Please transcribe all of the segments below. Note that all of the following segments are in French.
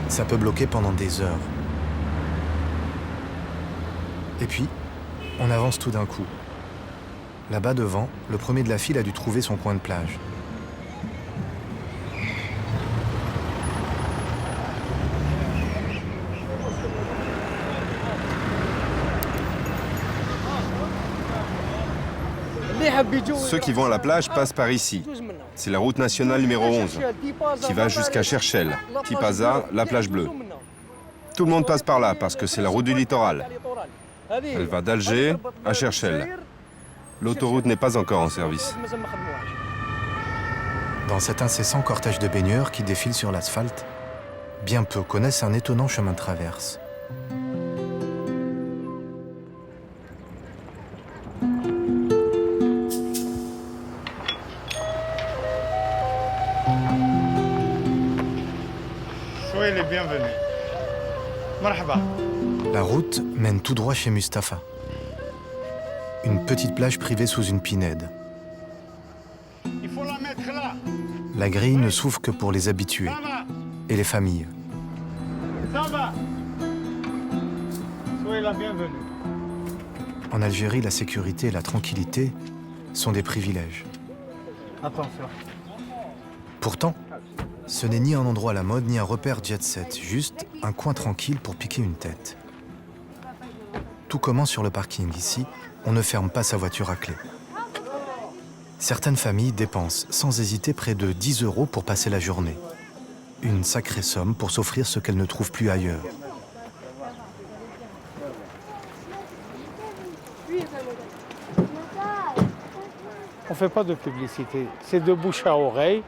Ça peut bloquer pendant des heures. Et puis, on avance tout d'un coup. Là-bas devant, le premier de la file a dû trouver son coin de plage. Ceux qui vont à la plage passent par ici. C'est la route nationale numéro 11, qui va jusqu'à Cherchel, Tipaza, la plage bleue. Tout le monde passe par là parce que c'est la route du littoral. Elle va d'Alger à Cherchel. L'autoroute n'est pas encore en service. Dans cet incessant cortège de baigneurs qui défilent sur l'asphalte, bien peu connaissent un étonnant chemin de traverse. Soyez les bienvenus. Marhaba. La route mène tout droit chez Mustapha. Une petite plage privée sous une pinède. Il faut la mettre là. La grille ne s'ouvre que pour les habitués Ça va. et les familles. Ça va. Soyez la bienvenue. En Algérie, la sécurité et la tranquillité sont des privilèges. Attention. Pourtant, ce n'est ni un endroit à la mode, ni un repère jet-set, juste un coin tranquille pour piquer une tête. Tout commence sur le parking ici, on ne ferme pas sa voiture à clé. Certaines familles dépensent sans hésiter près de 10 € pour passer la journée. Une sacrée somme pour s'offrir ce qu'elles ne trouvent plus ailleurs. On ne fait pas de publicité. C'est de bouche à oreille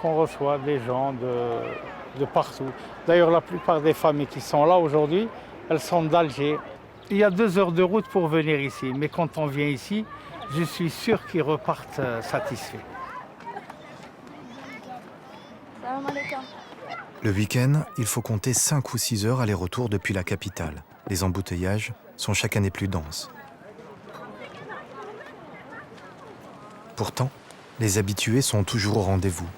qu'on reçoit des gens de partout. D'ailleurs, la plupart des familles qui sont là aujourd'hui, elles sont d'Alger. Il y a 2 heures de route pour venir ici. Mais quand on vient ici, je suis sûr qu'ils repartent satisfaits. Le week-end, il faut compter 5 ou 6 heures aller-retour depuis la capitale. Les embouteillages sont chaque année plus denses. Pourtant, les habitués sont toujours au rendez-vous.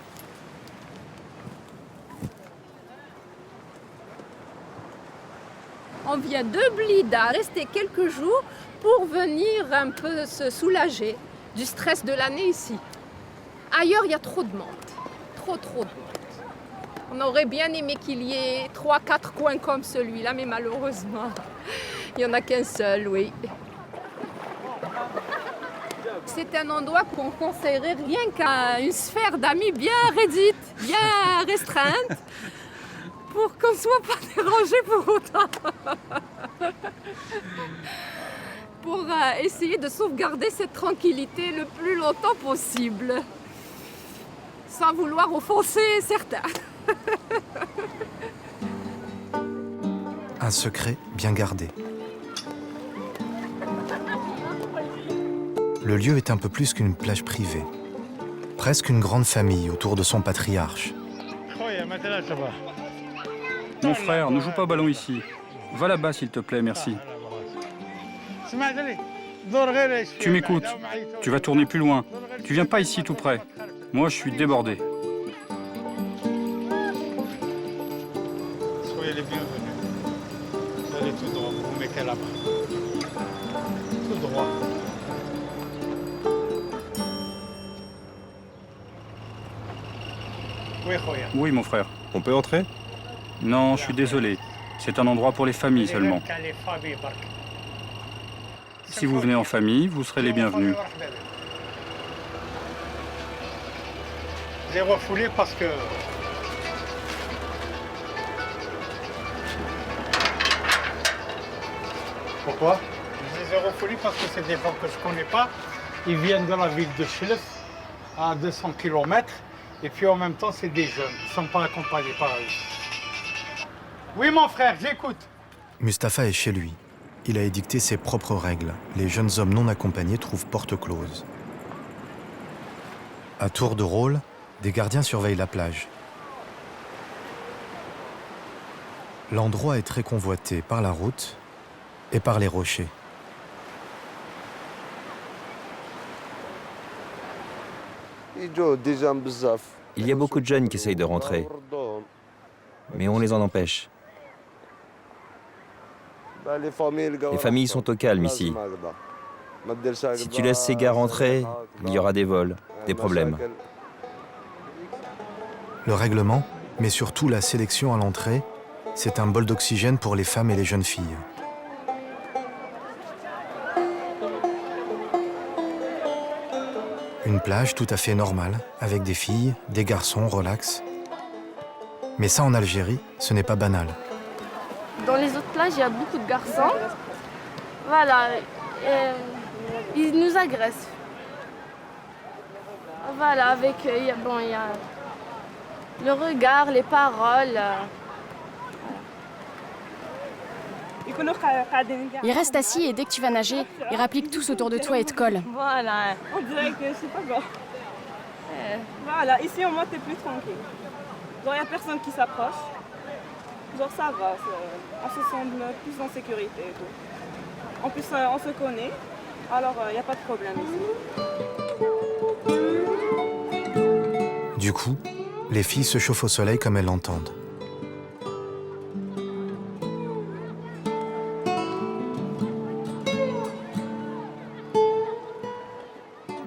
On vient de Blida rester quelques jours pour venir un peu se soulager du stress de l'année ici. Ailleurs, il y a trop de monde. Trop de monde. On aurait bien aimé qu'il y ait 3-4 coins comme celui-là, mais malheureusement, il n'y en a qu'un seul, oui. C'est un endroit qu'on conseillerait rien qu'à une sphère d'amis bien réduite, bien restreinte, pour qu'on ne soit pas dérangé pour autant. Pour essayer de sauvegarder cette tranquillité le plus longtemps possible, sans vouloir offenser certains. Un secret bien gardé. Le lieu est un peu plus qu'une plage privée. Presque une grande famille autour de son patriarche. Mon frère, ne joue pas au ballon ici. Va là-bas, s'il te plaît, merci. Tu m'écoutes. Tu vas tourner plus loin. Tu viens pas ici tout près. Moi, je suis débordé. Soyez les bienvenus. Vous allez tout droit, vous vous mettez là-bas. Tout droit. Oui, Khoya. Oui, mon frère. On peut entrer? Non, je suis désolé. C'est un endroit pour les familles seulement. Si vous venez en famille, vous serez les bienvenus. J'ai refoulé parce que... Pourquoi? Je les ai refoulés parce que c'est des gens que je ne connais pas. Ils viennent de la ville de Chlef, à 200 km. Et puis en même temps, c'est des jeunes. Ils ne sont pas accompagnés par eux. Oui, mon frère, j'écoute. Mustapha est chez lui. Il a édicté ses propres règles. Les jeunes hommes non accompagnés trouvent porte close. À tour de rôle, des gardiens surveillent la plage. L'endroit est très convoité par la route et par les rochers. Il y a beaucoup de jeunes qui essayent de rentrer. mais on les en empêche. Les familles sont au calme ici. Si tu laisses ces gars rentrer, il y aura des vols, des problèmes. Le règlement, mais surtout la sélection à l'entrée, c'est un bol d'oxygène pour les femmes et les jeunes filles. Une plage tout à fait normale, avec des filles, des garçons, relax. Mais ça, en Algérie, ce n'est pas banal. Dans les autres plages, il y a beaucoup de garçons. Voilà, ils nous agressent. Voilà, avec, il y a le regard, les paroles. Ils restent assis et dès que tu vas nager, ils rappliquent tous autour de toi et te collent. Voilà. On dirait que c'est pas grave. Voilà, ici au moins t'es plus tranquille. Genre il n'y a personne qui s'approche. Genre ça va, on se semble plus en sécurité et tout. En plus on se connaît, alors il n'y a pas de problème ici. Du coup, les filles se chauffent au soleil comme elles l'entendent.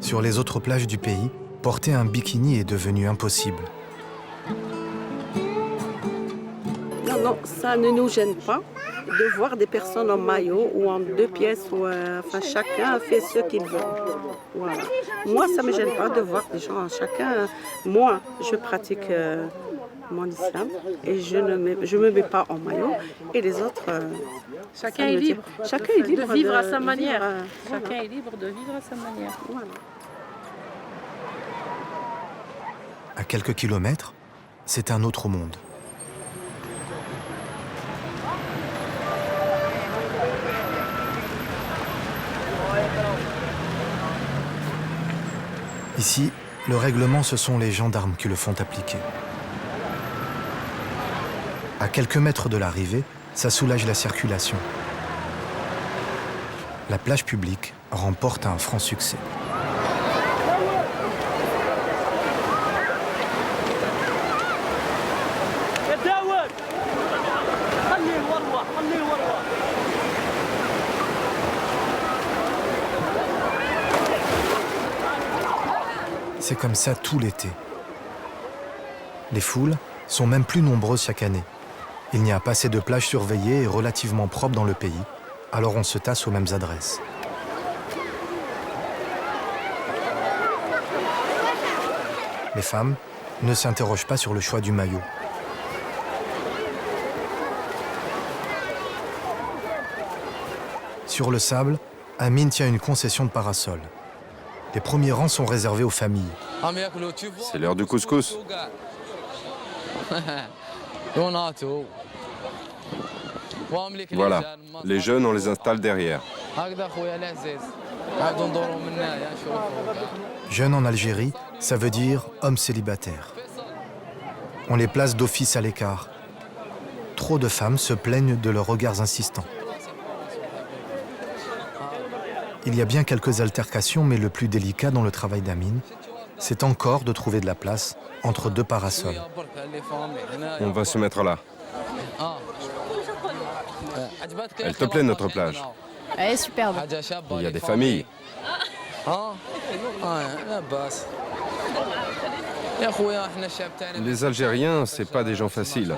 Sur les autres plages du pays, porter un bikini est devenu impossible. Non, ça ne nous gêne pas de voir des personnes en maillot ou en 2 pièces. Enfin, chacun fait ce qu'il veut. Voilà. Moi, ça ne me gêne pas de voir des gens, chacun. Moi, je pratique mon islam et je ne me mets pas en maillot. Et les autres, Chacun est libre. Chacun est libre de vivre à sa manière. Chacun Chacun est libre de vivre à sa manière. Voilà. À quelques kilomètres, c'est un autre monde. Ici, le règlement, ce sont les gendarmes qui le font appliquer. À quelques mètres de l'arrivée, ça soulage la circulation. La plage publique remporte un franc succès. C'est comme ça tout l'été. Les foules sont même plus nombreuses chaque année. Il n'y a pas assez de plages surveillées et relativement propres dans le pays, alors on se tasse aux mêmes adresses. Les femmes ne s'interrogent pas sur le choix du maillot. Sur le sable, Amine tient une concession de parasol. Les premiers rangs sont réservés aux familles. C'est l'heure du couscous. Voilà, les jeunes, on les installe derrière. Jeunes en Algérie, ça veut dire hommes célibataires. On les place d'office à l'écart. Trop de femmes se plaignent de leurs regards insistants. Il y a bien quelques altercations, mais le plus délicat dans le travail d'Amine, c'est encore de trouver de la place entre 2 parasols. On va se mettre là. Elle te plaît notre plage? Elle est superbe. Il y a des familles. Les Algériens, c'est pas des gens faciles.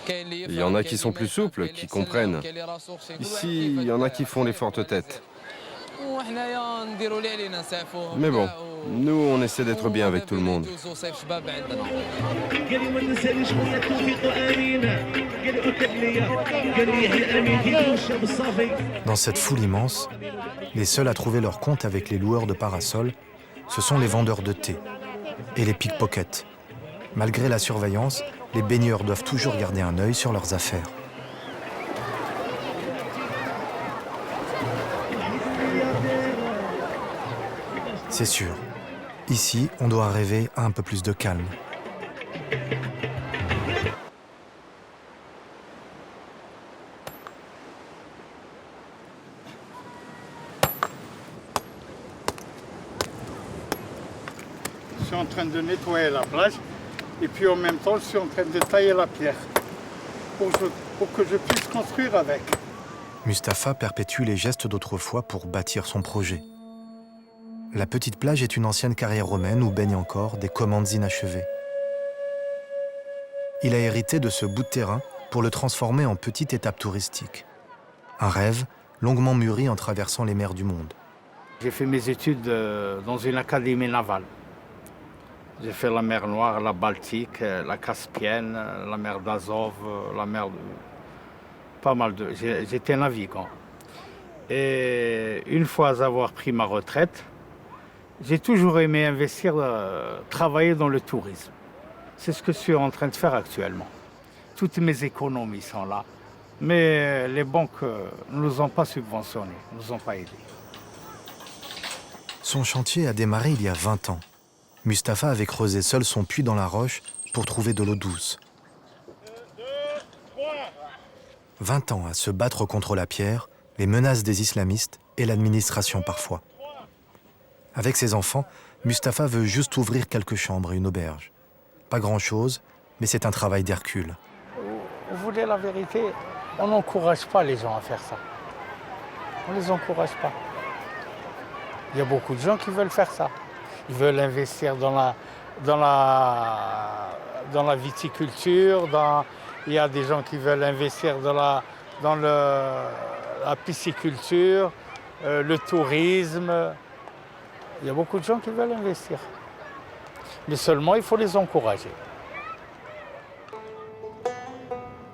Il y en a qui sont plus souples, qui comprennent. Ici, il y en a qui font les fortes têtes. Mais bon, nous, on essaie d'être bien avec tout le monde. Dans cette foule immense, les seuls à trouver leur compte avec les loueurs de parasols, ce sont les vendeurs de thé et les pickpockets. Malgré la surveillance, les baigneurs doivent toujours garder un œil sur leurs affaires. C'est sûr, ici, on doit rêver à un peu plus de calme. Je suis en train de nettoyer la plage Et puis en même temps, je suis en train de tailler la pierre pour que je puisse construire avec. Mustapha perpétue les gestes d'autrefois pour bâtir son projet. La petite plage est une ancienne carrière romaine où baignent encore des commandes inachevées. Il a hérité de ce bout de terrain pour le transformer en petite étape touristique. Un rêve longuement mûri en traversant les mers du monde. J'ai fait mes études dans une académie navale. J'ai fait la mer Noire, la Baltique, la Caspienne, la mer d'Azov, la mer de... Pas mal de... J'étais navigant. Et une fois avoir pris ma retraite, j'ai toujours aimé investir, travailler dans le tourisme. C'est ce que je suis en train de faire actuellement. Toutes mes économies sont là. Mais les banques ne nous ont pas subventionnés, ne nous ont pas aidés. Son chantier a démarré il y a 20 ans. Mustapha avait creusé seul son puits dans la roche pour trouver de l'eau douce. 20 ans à se battre contre la pierre, les menaces des islamistes et l'administration parfois. Avec ses enfants, Mustapha veut juste ouvrir quelques chambres et une auberge. Pas grand-chose, mais c'est un travail d'Hercule. Vous voulez la vérité, on n'encourage pas les gens à faire ça. On ne les encourage pas. Il y a beaucoup de gens qui veulent faire ça. Ils veulent investir dans la viticulture, il y a des gens qui veulent investir dans la pisciculture, le tourisme. Il y a beaucoup de gens qui veulent investir. Mais seulement, il faut les encourager.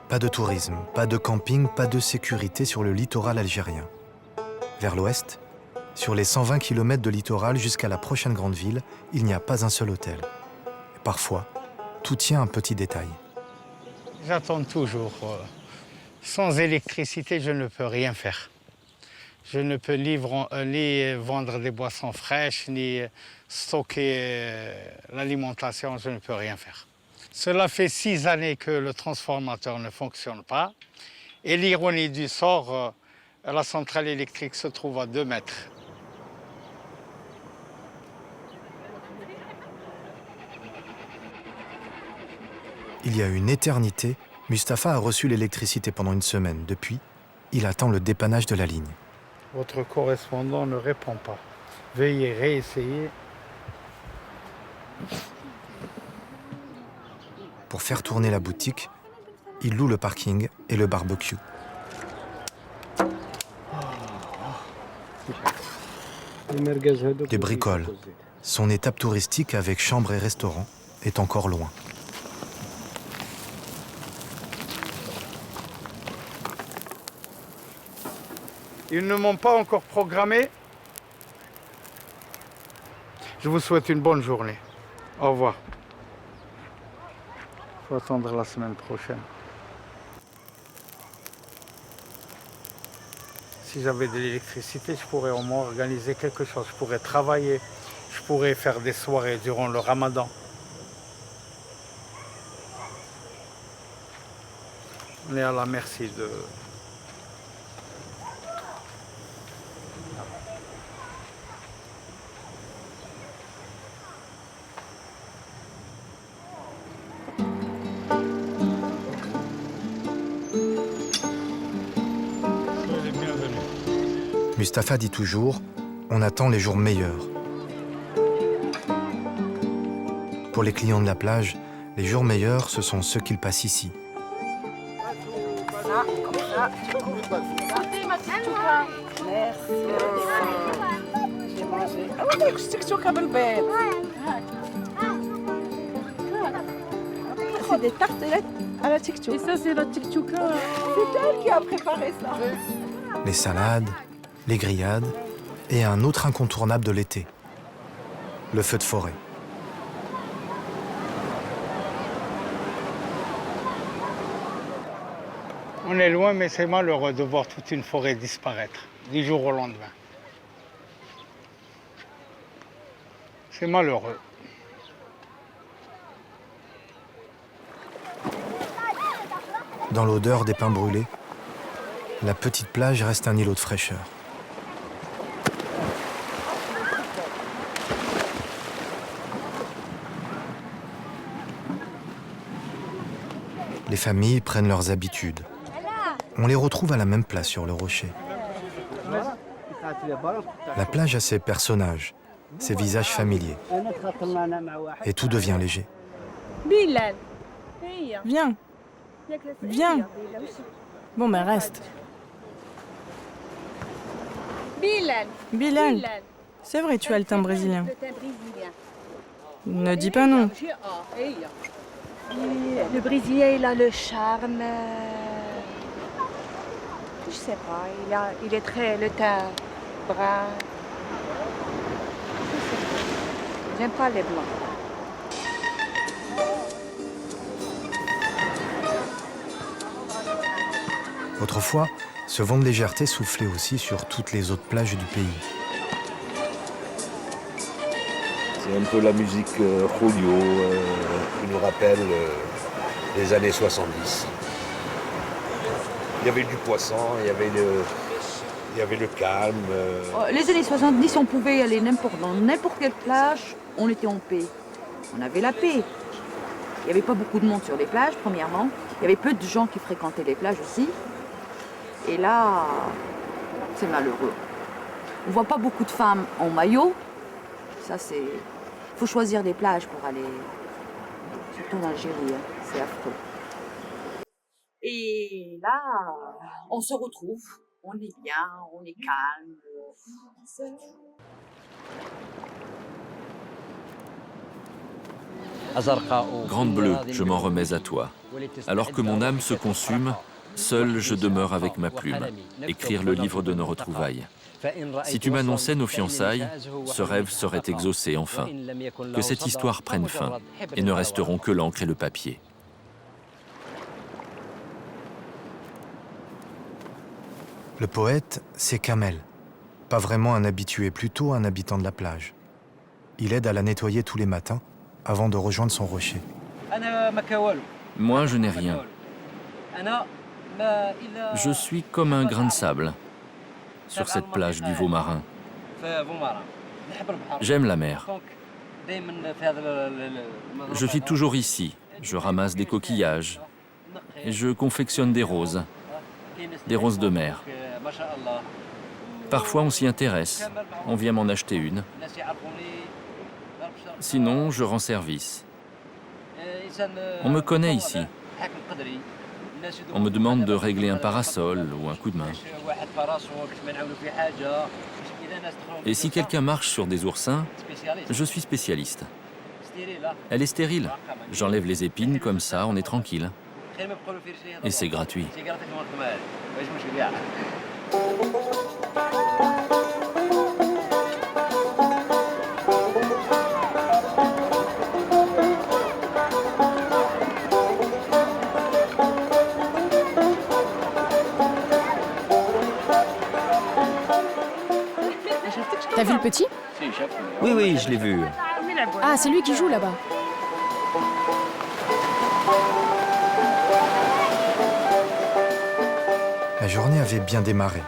Pas de tourisme, pas de camping, pas de sécurité sur le littoral algérien. Vers l'ouest, sur les 120 km de littoral jusqu'à la prochaine grande ville, il n'y a pas un seul hôtel. Et parfois, tout tient à un petit détail. J'attends toujours. Sans électricité, je ne peux rien faire. Je ne peux ni vendre des boissons fraîches, ni stocker l'alimentation, je ne peux rien faire. Cela fait 6 années que le transformateur ne fonctionne pas. Et l'ironie du sort, la centrale électrique se trouve à 2 mètres. Il y a une éternité, Mustapha a reçu l'électricité pendant une semaine. Depuis, il attend le dépannage de la ligne. Votre correspondant ne répond pas. Veuillez réessayer. Pour faire tourner la boutique, il loue le parking et le barbecue. Des bricoles. Son étape touristique avec chambre et restaurant est encore loin. Ils ne m'ont pas encore programmé. Je vous souhaite une bonne journée. Au revoir. Il faut attendre la semaine prochaine. Si j'avais de l'électricité, je pourrais au moins organiser quelque chose. Je pourrais travailler. Je pourrais faire des soirées durant le ramadan. On est à la merci de... Mustapha dit toujours, on attend les jours meilleurs. Pour les clients de la plage, les jours meilleurs, ce sont ceux qu'ils passent ici. C'est des tartelettes à la tic-tic. Et ça, c'est la tic-tic. C'est elle qui a préparé ça. Les salades, les grillades et un autre incontournable de l'été, le feu de forêt. On est loin, mais c'est malheureux de voir toute une forêt disparaître du jour au lendemain. C'est malheureux. Dans l'odeur des pins brûlés, la petite plage reste un îlot de fraîcheur. Les familles prennent leurs habitudes. On les retrouve à la même place sur le rocher. La plage a ses personnages, ses visages familiers. Et tout devient léger. Viens. Viens. Bon, ben reste. Bilal. C'est vrai, tu as le teint brésilien. Ne dis pas non. Le Brésilien, il a le charme. Je sais pas, il est très le teint brun. Je sais pas. J'aime pas les blancs. Autrefois, ce vent de légèreté soufflait aussi sur toutes les autres plages du pays. C'est un peu la musique Julio qui nous rappelle les années 70. Il y avait du poisson, il y avait le calme. Les années 70, on pouvait aller dans n'importe quelle plage, on était en paix. On avait la paix. Il n'y avait pas beaucoup de monde sur les plages, premièrement. Il y avait peu de gens qui fréquentaient les plages aussi. Et là, c'est malheureux. On ne voit pas beaucoup de femmes en maillot. Ça, c'est... Il faut choisir des plages pour aller, surtout en Algérie, hein. C'est affreux. Et là, on se retrouve, on est bien, on est calme. Grande bleue, je m'en remets à toi. Alors que mon âme se consume, seul je demeure avec ma plume, écrire le livre de nos retrouvailles. Si tu m'annonçais nos fiançailles, ce rêve serait exaucé enfin. Que cette histoire prenne fin, et ne resteront que l'encre et le papier. Le poète, c'est Kamel. Pas vraiment un habitué, plutôt un habitant de la plage. Il aide à la nettoyer tous les matins, avant de rejoindre son rocher. Moi, je n'ai rien. Je suis comme un grain de sable sur cette plage du Veau-Marin. J'aime la mer. Je suis toujours ici. Je ramasse des coquillages et je confectionne des roses de mer. Parfois, on s'y intéresse. On vient m'en acheter une. Sinon, je rends service. On me connaît ici. On me demande de régler un parasol ou un coup de main. Et si quelqu'un marche sur des oursins, je suis spécialiste. Elle est stérile. J'enlève les épines, comme ça, on est tranquille. Et c'est gratuit. T'as vu le petit? Oui, je l'ai vu. Ah, c'est lui qui joue là-bas. La journée avait bien démarré.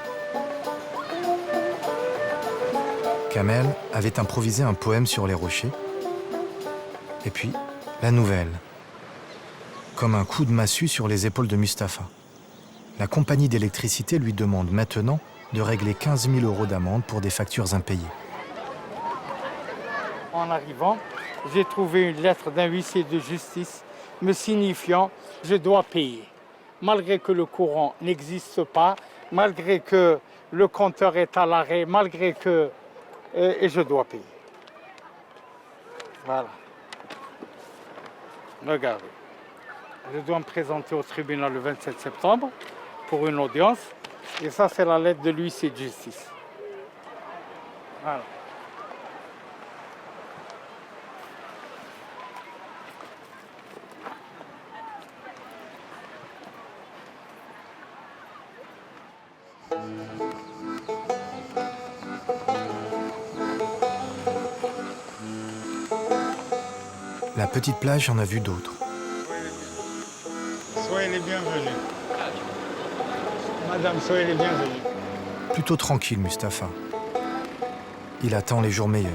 Kamel avait improvisé un poème sur les rochers. Et puis, la nouvelle. Comme un coup de massue sur les épaules de Mustapha. La compagnie d'électricité lui demande maintenant de régler 15 000 € d'amende pour des factures impayées. En arrivant, j'ai trouvé une lettre d'un huissier de justice me signifiant que je dois payer. Malgré que le courant n'existe pas, malgré que le compteur est à l'arrêt, malgré que... et je dois payer. Voilà. Regardez. Je dois me présenter au tribunal le 27 septembre pour une audience. Et ça, c'est la lettre de l'huissier de justice. Voilà. La petite plage en a vu d'autres. Soyez les bienvenus. Madame, soyez les bienvenus. Plutôt tranquille, Mustapha. Il attend les jours meilleurs.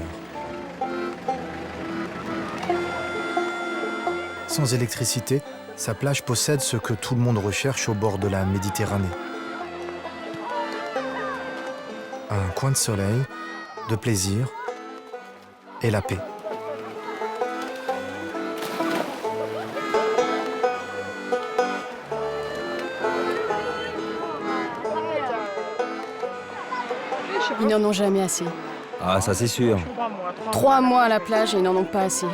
Sans électricité, Sa plage possède ce que tout le monde recherche au bord de la Méditerranée. Un coin de soleil, de plaisir et la paix. Ils n'en ont jamais assez. Ah, ça c'est sûr. 3 mois à la plage et ils n'en ont pas assez.